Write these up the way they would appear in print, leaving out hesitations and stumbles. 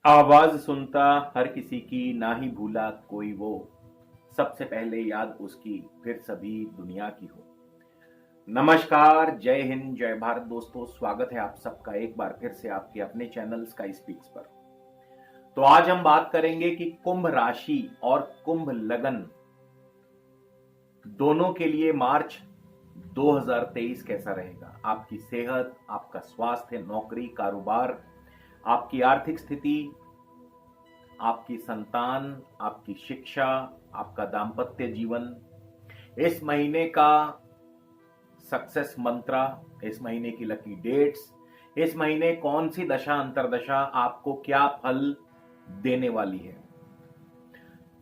आवाज सुनता हर किसी की, ना ही भूला कोई वो। सबसे पहले याद उसकी, फिर सभी दुनिया की हो। नमस्कार, जय हिंद, जय भारत दोस्तों। स्वागत है आप सबका एक बार फिर से आपके अपने चैनल स्काई स्पीक्स पर। तो आज हम बात करेंगे कि कुंभ राशि और कुंभ लगन दोनों के लिए मार्च 2023 कैसा रहेगा। आपकी सेहत, आपका स्वास्थ्य, नौकरी, कारोबार, आपकी आर्थिक स्थिति, आपकी संतान, आपकी शिक्षा, आपका दांपत्य जीवन, इस महीने का सक्सेस मंत्रा, इस महीने की लकी डेट्स, इस महीने कौन सी दशा अंतरदशा आपको क्या फल देने वाली है।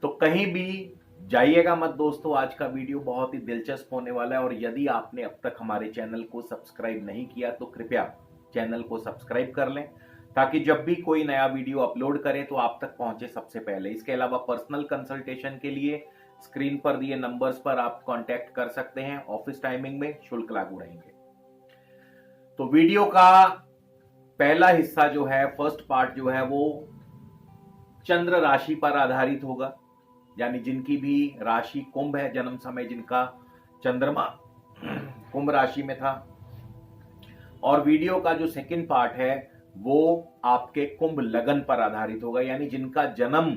तो कहीं भी जाइएगा मत दोस्तों। आज का वीडियो बहुत ही दिलचस्प होने वाला है और यदि आपने अब तक हमारे चैनल को सब्सक्राइब नहीं किया तो कृपया चैनल को सब्सक्राइब कर लें, ताकि जब भी कोई नया वीडियो अपलोड करें तो आप तक पहुंचे सबसे पहले। इसके अलावा पर्सनल कंसल्टेशन के लिए स्क्रीन पर दिए नंबर्स पर आप कांटेक्ट कर सकते हैं। ऑफिस टाइमिंग में शुल्क लागू रहेंगे। तो वीडियो का पहला हिस्सा जो है, फर्स्ट पार्ट जो है, वो चंद्र राशि पर आधारित होगा। यानी जिनकी भी राशि कुंभ है, जन्म समय जिनका चंद्रमा कुंभ राशि में था। और वीडियो का जो सेकंड पार्ट है वो आपके कुंभ लगन पर आधारित होगा, यानी जिनका जन्म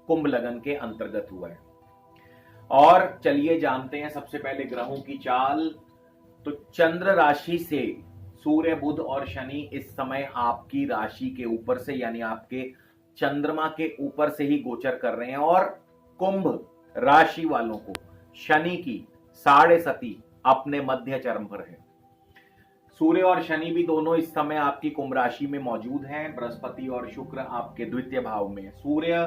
कुंभ लगन के अंतर्गत हुआ है। और चलिए जानते हैं सबसे पहले ग्रहों की चाल। तो चंद्र राशि से सूर्य, बुध और शनि इस समय आपकी राशि के ऊपर से, यानी आपके चंद्रमा के ऊपर से ही गोचर कर रहे हैं। और कुंभ राशि वालों को शनि की साढ़े सती अपने मध्य चरम पर है। सूर्य और शनि भी दोनों इस समय आपकी कुंभ राशि में मौजूद हैं। बृहस्पति और शुक्र आपके द्वितीय भाव में। सूर्य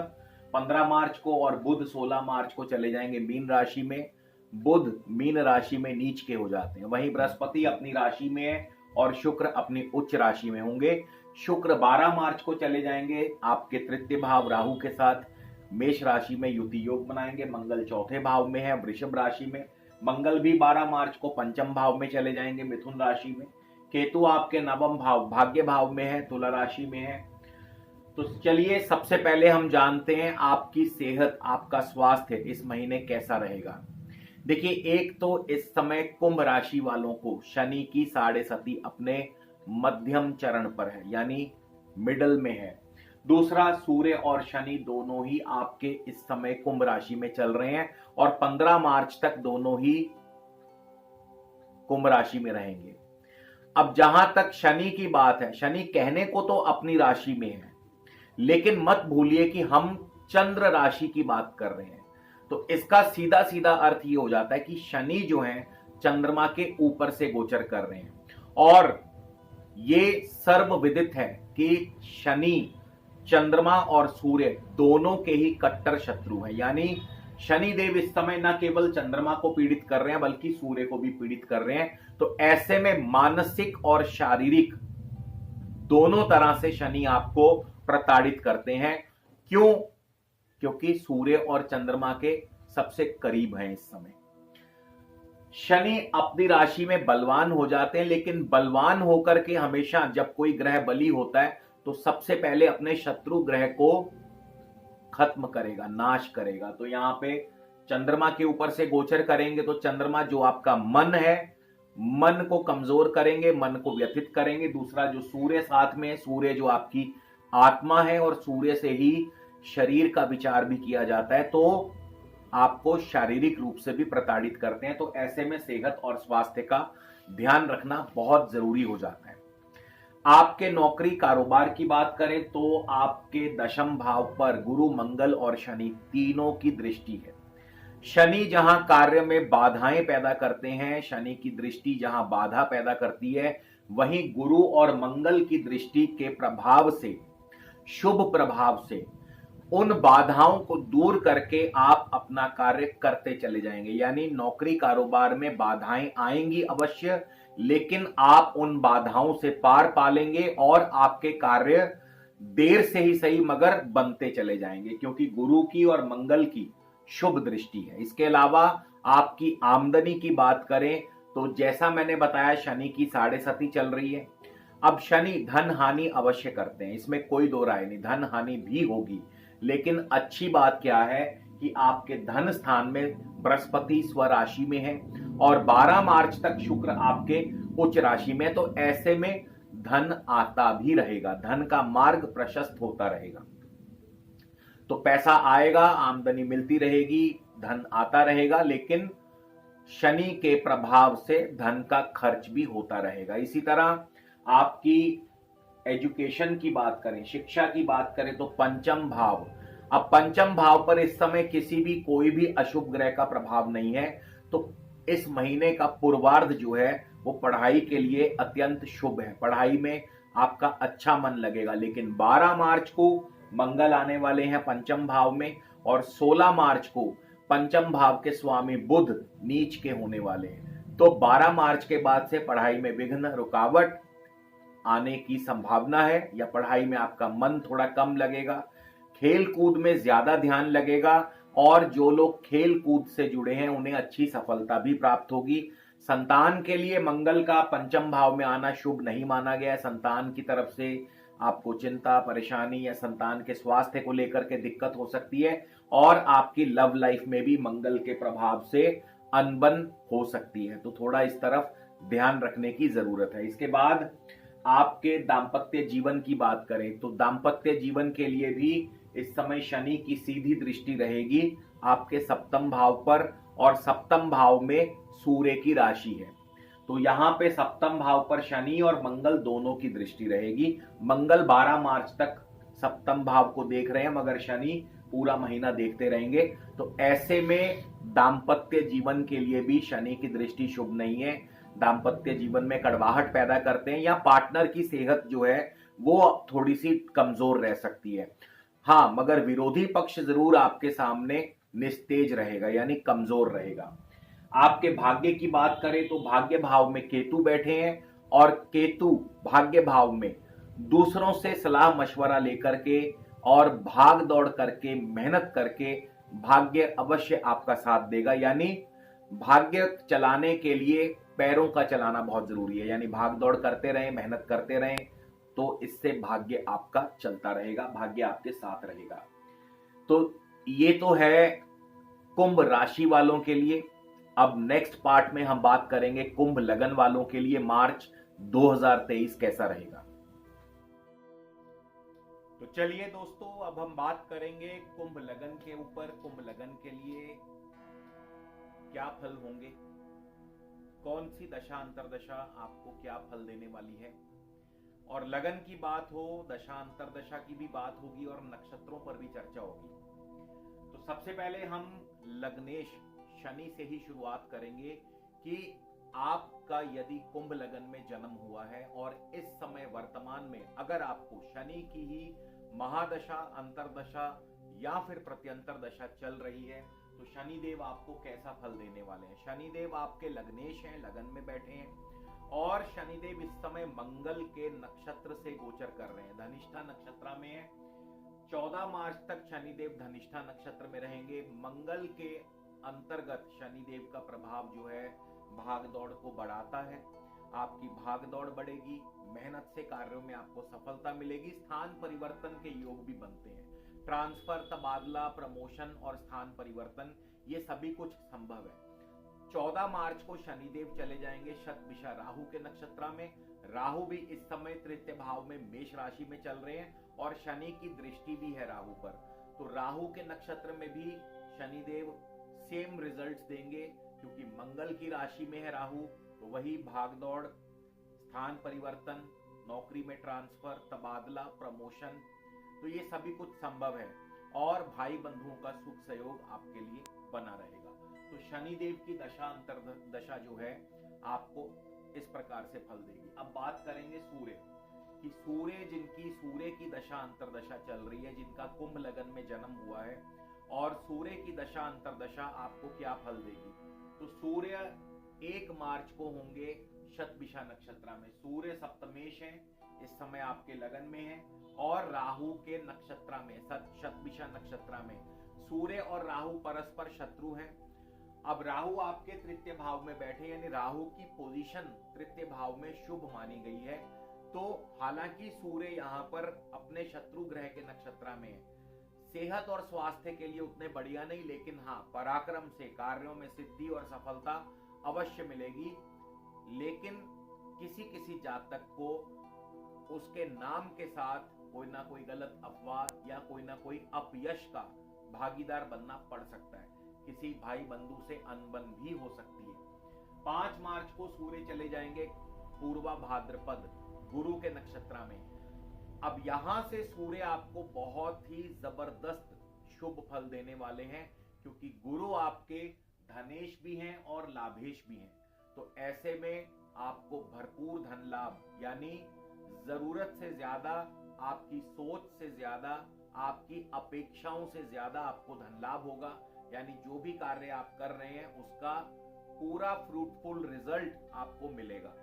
15 मार्च को और बुध 16 मार्च को चले जाएंगे मीन राशि में। बुध मीन राशि में नीच के हो जाते हैं। वहीं बृहस्पति अपनी राशि में है और शुक्र अपनी उच्च राशि में होंगे। शुक्र 12 मार्च को चले जाएंगे आपके तृतीय भाव राहु के साथ मेष राशि में युति योग बनाएंगे। मंगल चौथे भाव में है वृषभ राशि में। मंगल भी 12 मार्च को पंचम भाव में चले जाएंगे मिथुन राशि में। केतु आपके नवम भाव भाग्य भाव में है, तुला राशि में है। तो चलिए सबसे पहले हम जानते हैं आपकी सेहत, आपका स्वास्थ्य इस महीने कैसा रहेगा। देखिए, एक तो इस समय कुंभ राशि वालों को शनि की साढ़े सती अपने मध्यम चरण पर है, यानी मिडल में है। दूसरा, सूर्य और शनि दोनों ही आपके इस समय कुंभ राशि में चल रहे हैं और 15 मार्च तक दोनों ही कुंभ राशि में रहेंगे। अब जहां तक शनि की बात है, शनि कहने को तो अपनी राशि में है, लेकिन मत भूलिए कि हम चंद्र राशि की बात कर रहे हैं। तो इसका सीधा सीधा अर्थ ये हो जाता है कि शनि जो है चंद्रमा के ऊपर से गोचर कर रहे हैं। और ये सर्वविदित है कि शनि, चंद्रमा और सूर्य दोनों के ही कट्टर शत्रु हैं। यानी शनि देव इस समय न केवल चंद्रमा को पीड़ित कर रहे हैं बल्कि सूर्य को भी पीड़ित कर रहे हैं। तो ऐसे में मानसिक और शारीरिक दोनों तरह से शनि आपको प्रताड़ित करते हैं। क्यों? क्योंकि सूर्य और चंद्रमा के सबसे करीब हैं इस समय। शनि अपनी राशि में बलवान हो जाते हैं, लेकिन बलवान होकर के हमेशा जब कोई ग्रह बली होता है तो सबसे पहले अपने शत्रु ग्रह को खत्म करेगा, नाश करेगा। तो यहां पे चंद्रमा के ऊपर से गोचर करेंगे तो चंद्रमा जो आपका मन है, मन को कमजोर करेंगे, मन को व्यथित करेंगे। दूसरा जो सूर्य साथ में, सूर्य जो आपकी आत्मा है और सूर्य से ही शरीर का विचार भी किया जाता है, तो आपको शारीरिक रूप से भी प्रताड़ित करते हैं। तो ऐसे में सेहत और स्वास्थ्य का ध्यान रखना बहुत जरूरी हो जाता है। आपके नौकरी कारोबार की बात करें तो आपके दशम भाव पर गुरु, मंगल और शनि तीनों की दृष्टि है। शनि जहां कार्य में बाधाएं पैदा करते हैं, शनि की दृष्टि जहां बाधा पैदा करती है, वहीं गुरु और मंगल की दृष्टि के प्रभाव से, शुभ प्रभाव से उन बाधाओं को दूर करके आप अपना कार्य करते चले जाएंगे। यानी नौकरी कारोबार में बाधाएं आएंगी अवश्य, लेकिन आप उन बाधाओं से पार पा लेंगे और आपके कार्य देर से ही सही मगर बनते चले जाएंगे, क्योंकि गुरु की और मंगल की शुभ दृष्टि है। इसके अलावा आपकी आमदनी की बात करें तो जैसा मैंने बताया, शनि की साढ़े सती चल रही है। अब शनि धन हानि अवश्य करते हैं, इसमें कोई दो राय नहीं, धन हानि भी होगी। लेकिन अच्छी बात क्या है कि आपके धन स्थान में बृहस्पति स्वराशि में है और 12 मार्च तक शुक्र आपके उच्च राशि में, तो ऐसे में धन आता भी रहेगा, धन का मार्ग प्रशस्त होता रहेगा। तो पैसा आएगा, आमदनी मिलती रहेगी, धन आता रहेगा, लेकिन शनि के प्रभाव से धन का खर्च भी होता रहेगा। इसी तरह आपकी एजुकेशन की बात करें, शिक्षा की बात करें, तो पंचम भाव, अब पंचम भाव पर इस समय किसी भी कोई भी अशुभ ग्रह का प्रभाव नहीं है, तो इस महीने का पूर्वार्ध जो है वो पढ़ाई के लिए अत्यंत शुभ है, पढ़ाई में आपका अच्छा मन लगेगा। लेकिन 12 मार्च को मंगल आने वाले हैं पंचम भाव में और 16 मार्च को पंचम भाव के स्वामी बुध नीच के होने वाले हैं। तो 12 मार्च के बाद से पढ़ाई में विघ्न, रुकावट आने की संभावना है, या पढ़ाई में आपका मन थोड़ा कम लगेगा, खेल कूद में ज्यादा ध्यान लगेगा, और जो लोग खेल कूद से जुड़े हैं उन्हें अच्छी सफलता भी प्राप्त होगी। संतान के लिए मंगल का पंचम भाव में आना शुभ नहीं माना गया है। संतान की तरफ से आपको चिंता, परेशानी या संतान के स्वास्थ्य को लेकर के दिक्कत हो सकती है, और आपकी लव लाइफ में भी मंगल के प्रभाव से अनबन हो सकती है, तो थोड़ा इस तरफ ध्यान रखने की जरूरत है। इसके बाद आपके दाम्पत्य जीवन की बात करें तो दाम्पत्य जीवन के लिए भी इस समय शनि की सीधी दृष्टि रहेगी आपके सप्तम भाव पर, और सप्तम भाव में सूर्य की राशि है, तो यहां पे सप्तम भाव पर शनि और मंगल दोनों की दृष्टि रहेगी। मंगल 12 मार्च तक सप्तम भाव को देख रहे हैं, मगर शनि पूरा महीना देखते रहेंगे, तो ऐसे में दाम्पत्य जीवन के लिए भी शनि की दृष्टि शुभ नहीं है। दाम्पत्य जीवन में कड़वाहट पैदा करते हैं, या पार्टनर की सेहत जो है वो थोड़ी सी कमजोर रह सकती है। हाँ, मगर विरोधी पक्ष जरूर आपके सामने निस्तेज रहेगा, यानी कमजोर रहेगा। आपके भाग्य की बात करें तो भाग्य भाव में केतु बैठे हैं, और केतु भाग्य भाव में दूसरों से सलाह मशवरा लेकर के और भाग दौड़ करके, मेहनत करके भाग्य अवश्य आपका साथ देगा। यानी भाग्य चलाने के लिए पैरों का चलाना बहुत जरूरी है, यानी भाग दौड़ करते रहें, मेहनत करते रहें, तो इससे भाग्य आपका चलता रहेगा, भाग्य आपके साथ रहेगा। तो ये तो है कुंभ राशि वालों के लिए। अब नेक्स्ट पार्ट में हम बात करेंगे कुंभ लगन वालों के लिए मार्च 2023 कैसा रहेगा। तो चलिए दोस्तों, अब हम बात करेंगे कुंभ लगन के ऊपर। कुंभ लगन के लिए क्या फल होंगे, कौन सी दशा अंतरदशा आपको क्या फल देने वाली है, और लगन की बात हो, दशा अंतरदशा की भी बात होगी, और नक्षत्रों पर भी चर्चा होगी। तो सबसे पहले हम लग्नेश शनि से ही शुरुआत करेंगे कि आपका यदि कुंभ लगन में जन्म हुआ है और इस समय वर्तमान में अगर आपको शनि की ही महादशा, अंतरदशा या फिर प्रत्यंतर दशा चल रही है, तो शनिदेव आपको कैसा फल देने वाले हैं। शनिदेव आपके लग्नेश हैं, लगन में बैठे हैं, और शनिदेव इस समय मंगल के नक्षत्र से गोचर कर रहे हैं, धनिष्ठा नक्षत्र में है। 14 मार्च तक शनिदेव धनिष्ठा नक्षत्र में रहेंगे। मंगल के अंतर्गत शनिदेव का प्रभाव जो है भाग दौड़ को बढ़ाता है, आपकी भाग दौड़ बढ़ेगी, मेहनत से कार्यों में आपको सफलता मिलेगी, स्थान परिवर्तन के योग भी बनते हैं, ट्रांसफर, तबादला, प्रमोशन और स्थान परिवर्तन, ये सभी कुछ संभव है। 14 मार्च को शनिदेव चले जाएंगे शतभिषा राहु के नक्षत्र में। राहु भी इस समय तृतीय भाव में मेष राशि में चल रहे हैं, और शनि की दृष्टि भी है राहु पर, तो राहु के नक्षत्र में भी शनिदेव सेम रिजल्ट्स देंगे, क्योंकि मंगल की राशि में है राहु, तो वही भाग दौड़, स्थान परिवर्तन, नौकरी में ट्रांसफर, तबादला, प्रमोशन, तो ये सभी कुछ संभव है, और भाई बंधुओं का सुख सहयोग आपके लिए बना रहेगा। तो शनिदेव की दशा अंतरदशा जो है आपको इस प्रकार से फल देगी। अब बात करेंगे सूर्य कि सूर्य, जिनकी सूर्य की दशा अंतरदशा चल रही है, जिनका कुंभ लगन में जन्म हुआ है, और सूर्य की दशा अंतरदशा आपको क्या फल देगी। तो सूर्य 1 मार्च को होंगे शतभिषा नक्षत्र में। सूर्य सप्तमेश है, इस समय आपके लगन में है, और राहु के नक्षत्र में, शतभिषा नक्षत्र में सूर्य और राहु परस्पर शत्रु हैं। अब राहु आपके तृतीय भाव में बैठे, यानी राहु की पोजीशन तृतीय भाव में शुभ मानी गई है, तो हालांकि सूर्य यहाँ पर अपने शत्रु ग्रह के नक्षत्र में है, सेहत और स्वास्थ्य के लिए उतने बढ़िया नहीं, लेकिन हाँ पराक्रम से कार्यों में सिद्धि और सफलता अवश्य मिलेगी। लेकिन किसी किसी जातक को उसके नाम के साथ कोई ना कोई गलत अफवाह या कोई ना कोई अपयश का भागीदार बनना पड़ सकता है, किसी भाई बंधु से अनबन भी हो सकती है। 5 मार्च को सूर्य चले जाएंगे पूर्वा भाद्रपद गुरु के नक्षत्र में। अब यहां से सूर्य आपको बहुत ही जबरदस्त शुभ फल देने वाले हैं, क्योंकि गुरु आपके धनेश भी हैं और लाभेश भी हैं। तो ऐसे में आपको भरपूर धन लाभ, यानी जरूरत से ज्यादा, आपकी सोच से ज्यादा, आपकी अपेक्षाओं से ज्यादा आपको धन लाभ होगा। यानी जो भी कार्य आप कर रहे हैं उसका पूरा फ्रूटफुल रिजल्ट आपको मिलेगा।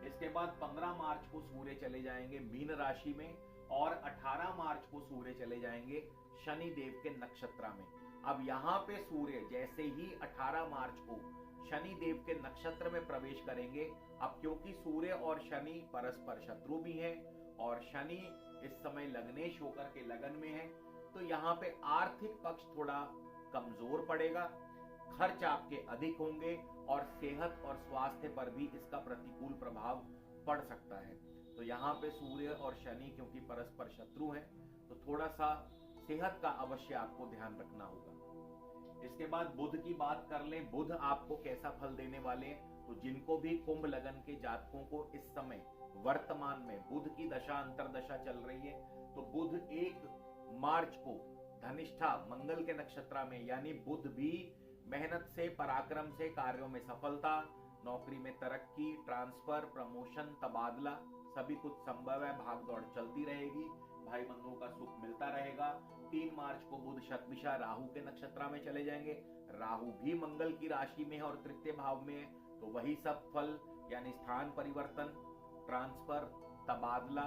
इसके बाद 15 मार्च को सूर्य चले जाएंगे मीन राशि में और 18 मार्च को सूर्य चले जाएंगे शनि देव के नक्षत्र में। अब यहां पे सूर्य जैसे ही 18 मार्च को शनि देव के नक्षत्र में प्रवेश करेंगे, अब क्योंकि सूर्य और शनि परस्पर शत्रु भी हैं और शनि इस समय लग्नेश होकर के लगन में है, तो यहाँ पे आर्थिक पक्ष थोड़ा कमजोर पड़ेगा, खर्च आपके अधिक होंगे और सेहत और स्वास्थ्य पर भी इसका प्रतिकूल प्रभाव पड़ सकता है। तो यहाँ पे सूर्य और शनि क्योंकि परस्पर शत्रु हैं, तो थोड़ा सा सेहत का अवश्य आपको ध्यान रखना होगा। इसके बाद बुध की बात कर लें, बुध आपको कैसा फल देने वाले हैं। तो जिनको भी कुंभ लगन के जातकों को इस समय वर्तमान में बुध की दशा अंतरदशा चल रही है, तो बुध 1 मार्च को धनिष्ठा मंगल के नक्षत्र में, यानी बुध भी मेहनत से पराक्रम से कार्यों में सफलता, नौकरी में तरक्की, ट्रांसफर, प्रमोशन, तबादला सभी कुछ संभव है। भागदौड़ चलती रहेगी, भाई बंधुओं का सुख मिलता रहेगा। 3 मार्च को बुध शतभिषा राहु के नक्षत्र में चले जाएंगे। राहु भी मंगल की राशि में है और तृतीय भाव में है, तो वही सब फल यानी स्थान परिवर्तन, ट्रांसफर, तबादला,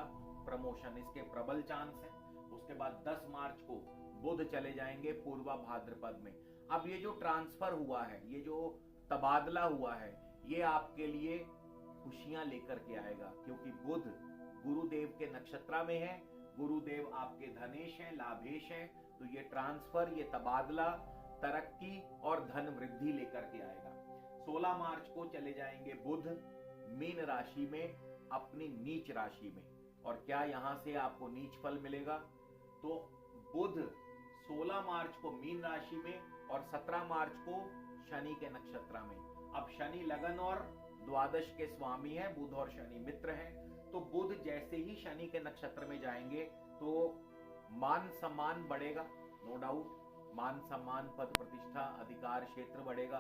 प्रमोशन इसके प्रबल चांस है। उसके बाद 10 मार्च को बुध चले जाएंगे पूर्वा भाद्रपद में। अब ये जो ट्रांसफर हुआ है, ये जो तबादला हुआ है, ये आपके लिए खुशियां लेकर के आएगा, क्योंकि बुध गुरुदेव के नक्षत्र में है, गुरुदेव आपके धनेश हैं, लाभेश हैं, तो ये ट्रांसफर, ये तबादला, तरक्की और धन वृद्धि लेकर के आएगा। 16 मार्च को चले जाएंगे बुध मीन राशि में, अपनी नीच राशि में। और क्या यहां से आपको नीच फल मिलेगा? तो बुध 16 मार्च को मीन राशि में और 17 मार्च को शनि के नक्षत्र में। अब शनि लगन और द्वादश के स्वामी है, बुध और शनि मित्र हैं, तो बुध जैसे ही शनि के नक्षत्र में जाएंगे तो मान सम्मान बढ़ेगा, नो डाउट, मान सम्मान, पद प्रतिष्ठा, अधिकार क्षेत्र बढ़ेगा,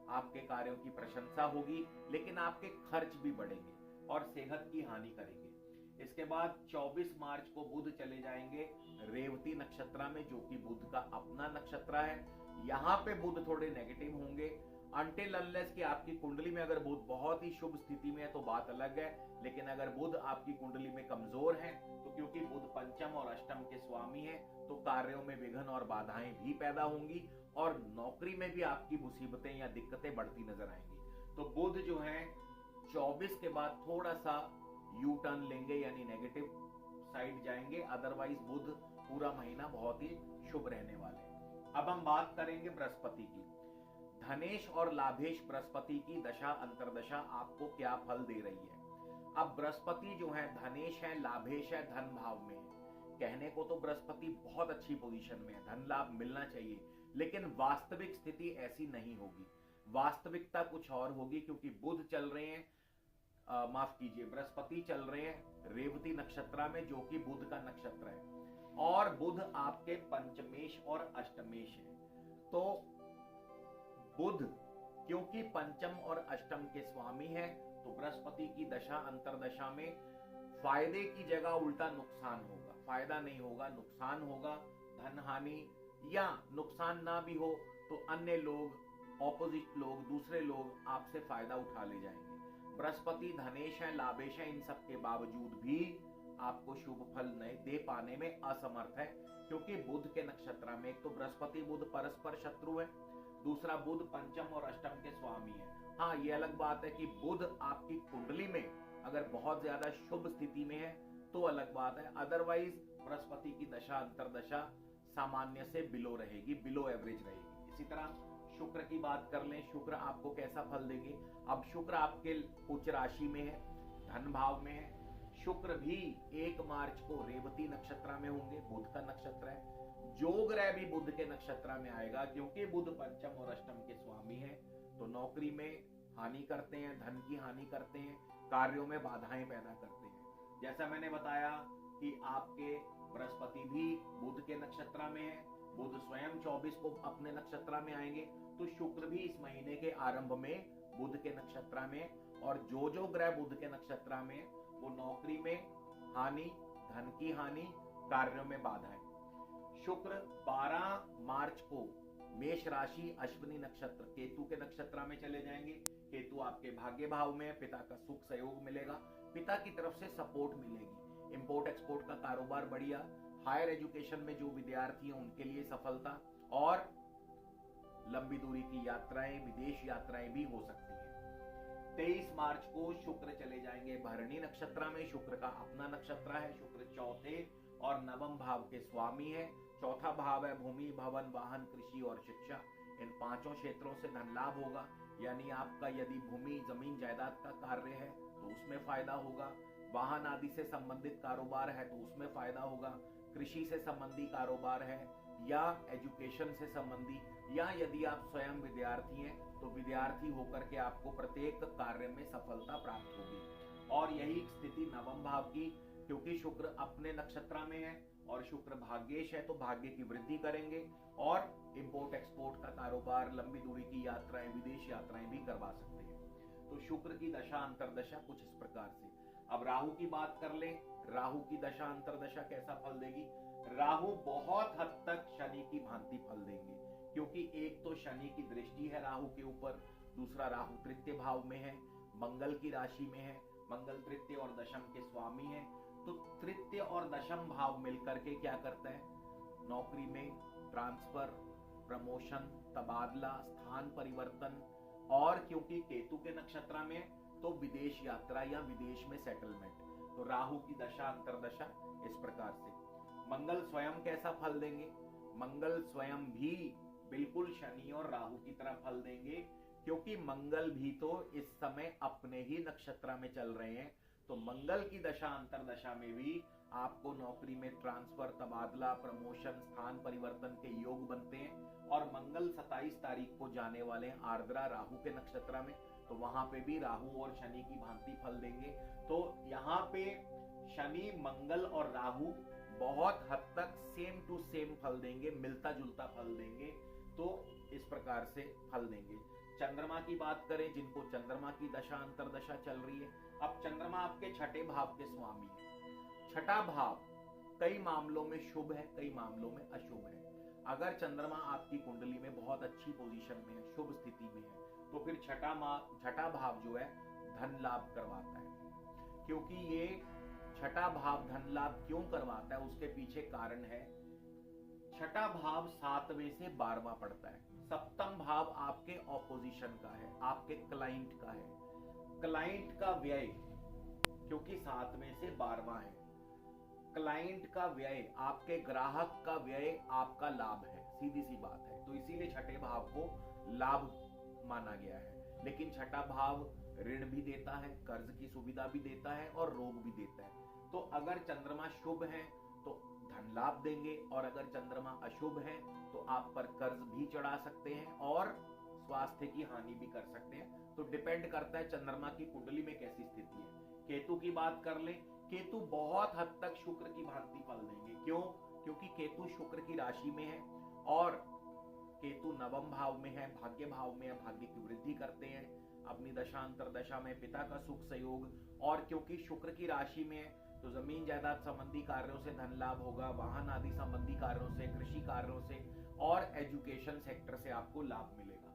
आपके कार्यों की प्रशंसा होगी, लेकिन आपके खर्च भी बढ़ेंगे और सेहत की हानि करेंगे। इसके बाद 24 मार्च को बुध चले जाएंगे रेवती नक्षत्र में, जो कि बुध का अपना नक्षत्र है। यहाँ पे बुध थोड़े नेगेटिव होंगे अनटिल अनलेस कि आपकी कुंडली में अगर बुध बहुत ही शुभ स्थिति में है तो बात अलग है, लेकिन अगर बुध आपकी कुंडली में कमजोर है तो क्योंकि बुध पंचम और अष्टम के स्वामी है, तो कार्यों में विघ्न और बाधाएं भी पैदा होंगी और नौकरी में भी आपकी मुसीबतें या दिक्कतें बढ़ती नजर आएंगी। तो बुध जो है 24 के बाद थोड़ा सा यू टर्न लेंगे, यानी नेगेटिव साइड जाएंगे, अदरवाइज बुध पूरा महीना बहुत ही शुभ रहने वाले हैं। अब हम बात करेंगे बृहस्पति की। धनेश और लाभेश बृहस्पति की दशा अंतरदशा आपको क्या फल दे रही है। अब बृहस्पति जो है धनेश है, लाभेश है, धन भाव में है। कहने को तो बृहस्पति बहुत अच्छी पोजीशन में है, धन लाभ मिलना चाहिए, लेकिन वास्तविक स्थिति ऐसी नहीं होगी। वास्तविकता कुछ और होगी, क्योंकि बुध चल रहे हैं, माफ कीजिए, बृहस्पति चल रहे हैं रेवती नक्षत्र में, जो कि बुध का नक्षत्र है, और बुध आपके पंचमेश और अष्टमेश है। तो बुध क्योंकि पंचम और अष्टम के स्वामी है, तो बृहस्पति की दशा अंतरदशा में फायदे की जगह उल्टा नुकसान होगा, फायदा नहीं होगा, नुकसान होगा, धन हानि, या नुकसान ना भी हो तो अन्य लोग, ऑपोजिट लोग, दूसरे लोग आपसे फायदा उठा ले जाएंगे। बृहस्पति धनेश है, लाभेश है, इन सब के बावजूद भी आपको शुभ फल नहीं दे पाने में असमर्थ है, क्योंकि बुध के नक्षत्र में एक तो बृहस्पति बुध परस्पर शत्रु है, दूसरा बुध पंचम और अष्टम के स्वामी है। हाँ, ये अलग बात है कि बुध आपकी कुंडली में अगर बहुत ज्यादा शुभ स्थिति में है तो अलग बात है, अदरवाइज बृहस्पति की दशा अंतरदशा सामान्य से बिलो रहेगी, बिलो एवरेज रहेगी। इसी तरह शुक्र की बात कर लें, शुक्र आपको कैसा फल देंगे। अब शुक्र आपके उच्च राशि में है, धन भाव में है। शुक्र भी 1 मार्च को रेवती नक्षत्र में होंगे, बुध का नक्षत्र है। जो ग्रह भी बुध के नक्षत्र में आएगा, क्योंकि बुध पंचम और अष्टम के स्वामी है, तो नौकरी में हानि करते हैं, धन की हानि करते हैं, कार्यों में बाधाएं पैदा करते हैं। जैसा मैंने बताया कि आपके बृहस्पति भी बुध के नक्षत्र में है, बुध स्वयं 24 को अपने नक्षत्र में आएंगे, तो शुक्र भी इस महीने के आरंभ में बुध के नक्षत्र में, और जो ग्रह बुध के नक्षत्र में वो नौकरी में हानि, धन की हानि, कार्यों में बाधाएं। शुक्र 12 मार्च को मेष राशि अश्विनी नक्षत्र केतु के नक्षत्र में चले जाएंगे। केतु आपके भाग्य भाव में, पिता का सुख सहयोग मिलेगा, पिता की तरफ से सपोर्ट मिलेगी, इंपोर्ट एक्सपोर्ट का कारोबार बढ़िया, हायर एजुकेशन में जो विद्यार्थी हैं उनके लिए सफलता, और लंबी दूरी की यात्राएं, विदेश यात्राएं भी हो सकती हैं। 23 मार्च को शुक्र चले जाएंगे भरणी नक्षत्र में, शुक्र का अपना नक्षत्र है, शुक्र चौथे और नवम भाव के स्वामी है। चौथा भाव है भूमि, भवन, वाहन, कृषि और शिक्षा। इन 5 क्षेत्रों से धन लाभ होगा, यानी आपका यदि भूमि, जमीन, जायदाद का कार्य है तो उसमें फायदा होगा, वाहन आदि से संबंधित कारोबार है तो उसमें फायदा होगा, कृषि से संबंधी कारोबार है या एजुकेशन से संबंधी, या यदि आप स्वयं विद्यार्थी हैं तो विद्यार्थी होकर के आपको प्रत्येक कार्य में सफलता प्राप्त होगी। और यही स्थिति नवम भाव की, क्योंकि शुक्र अपने नक्षत्र में है और शुक्र भाग्येश है, तो भाग्य की वृद्धि करेंगे और इंपोर्ट एक्सपोर्ट का कारोबार, लंबी दूरी की यात्राएं, विदेश यात्राएं भी करवा सकते हैं। तो शुक्र की दशा अंतरदशा कुछ इस प्रकार से। अब राहु की बात कर लें, राहु की दशा अंतरदशा कैसा फल देगी। राहु बहुत हद तक शनि की भांति फल देंगे, क्योंकि एक तो शनि की दृष्टि है राहु के ऊपर, दूसरा राहु तृतीय भाव में है, मंगल की राशि में है, मंगल तृतीय और दशम के स्वामी है। तो तृतीय और दशम भाव मिलकर के क्या करता है, नौकरी में ट्रांसफर, प्रमोशन, तबादला, स्थान परिवर्तन, और क्योंकि केतु के नक्षत्र में तो विदेश यात्रा या विदेश में सेटलमेंट। तो राहु की दशा अंतरदशा इस प्रकार से। मंगल स्वयं कैसा फल देंगे। मंगल स्वयं भी बिल्कुल शनि और राहु की तरह फल देंगे, क्योंकि मंगल भी तो इस समय अपने ही नक्षत्र में चल रहे हैं। तो मंगल की दशा अंतरदशा में भी आपको नौकरी में ट्रांसफर, तबादला, प्रमोशन, स्थान परिवर्तन के योग बनते हैं। और मंगल 27 तारीख को जाने वाले हैं आर्द्रा राहु के नक्षत्र में, तो वहां पे भी राहु और शनि की भांति फल देंगे। तो यहाँ पे शनि, मंगल और राहु बहुत हद तक सेम टू सेम फल देंगे, मिलता जुलता फल देंगे। तो इस प्रकार से फल देंगे। चंद्रमा की बात करें, जिनको चंद्रमा की दशा अंतरदशा चल रही है, अब चंद्रमा आपके छठे भाव के स्वामी है। छठा भाव कई मामलों में शुभ है, कई मामलों में अशुभ है। अगर चंद्रमा आपकी कुंडली में बहुत अच्छी पोजीशन में है, शुभ स्थिति में है, तो फिर छठा भाव जो है धन लाभ करवाता है। क्योंकि ये छठा भाव धन लाभ क्यों करवाता है, उसके पीछे कारण है। छठा भाव 7वें से 12वां पड़ता है। सप्तम भाव आपके ऑपोजिशन का है, आपके क्लाइंट का है। क्लाइंट का व्यय क्योंकि 7वें से 12वां है, क्लाइंट का व्यय, आपके ग्राहक का व्यय आपका लाभ है, सीधी सी बात है। तो इसीलिए छठे भाव को लाभ माना गया है। लेकिन छठा भाव ऋण भी देता है, कर्ज की सुविधा भी देता है और रोग भी देता है। तो अगर चंद्रमा शुभ है तो धन लाभ देंगे, और अगर चंद्रमा अशुभ है तो आप पर कर्ज भी चढ़ा सकते हैं और स्वास्थ्य की हानि भी कर सकते हैं। तो डिपेंड करता है चंद्रमा की कुंडली में कैसी स्थिति है। केतु की बात कर लें, केतु बहुत हद तक शुक्र की भांति फल देंगे। क्यों? क्योंकि केतु शुक्र की राशि में है और केतु नवम भाव में है, भाग्य भाव में है, भाग्य की वृद्धि करते हैं अपनी दशा अंतरदशा में, पिता का सुख सहयोग। और क्योंकि शुक्र की राशि में है तो जमीन जायदाद संबंधी कार्यों से धन लाभ होगा, वाहन आदि संबंधी कार्यों से, कृषि कार्यों से और एजुकेशन सेक्टर से आपको लाभ मिलेगा।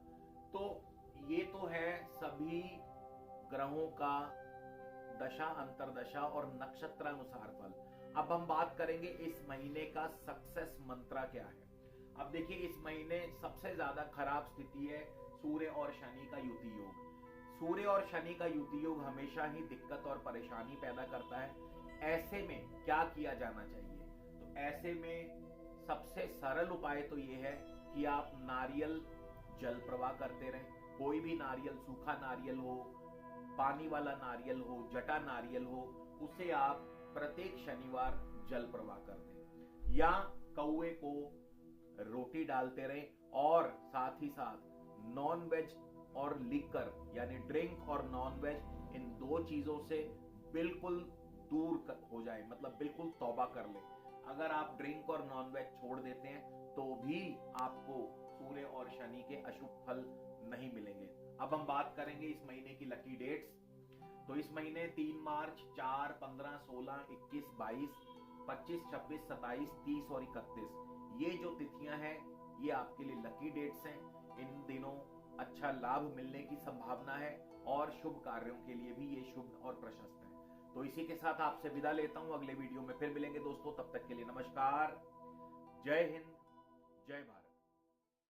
तो ये तो है सभी ग्रहों का दशा अंतरदशा और नक्षत्र अनुसार फल। अब हम बात करेंगे इस महीने का सक्सेस मंत्र क्या है। अब देखिए, इस महीने सबसे ज्यादा खराब स्थिति है सूर्य और शनि का युति योग। सूर्य और शनि का युति योग हमेशा ही दिक्कत और परेशानी पैदा करता है। ऐसे में क्या किया जाना चाहिए? तो ऐसे में सबसे सरल उपाय तो यह है कि आप नारियल जल प्रवाह करते रहें। कोई भी नारियल, सूखा नारियल हो, पानी वाला नारियल हो, जटा नारियल हो, उसे आप प्रत्येक शनिवार जल प्रवाह कर दें, या कौए को रोटी डालते रहें। और साथ ही साथ नॉन वेज और लिकर यानी ड्रिंक और नॉन वेज, इन दो चीजों से बिल्कुल दूर हो जाए, मतलब बिल्कुल तौबा कर ले। अगर आप ड्रिंक और नॉन वेज छोड़ देते हैं तो भी आपको सूर्य और शनि के अशुभ फल नहीं मिलेंगे। अब हम बात करेंगे इस महीने की लकी डेट्स। तो इस महीने 3 मार्च, 4, 15, 16, 21, 22, 25, 26, 27, 30 और 31, ये जो तिथियां हैं ये आपके लिए लकी डेट्स हैं। इन दिनों अच्छा लाभ मिलने की संभावना है और शुभ कार्यों के लिए भी ये शुभ और प्रशस्त है। तो इसी के साथ आपसे विदा लेता हूं, अगले वीडियो में फिर मिलेंगे दोस्तों। तब तक के लिए नमस्कार, जय हिंद, जय भारत।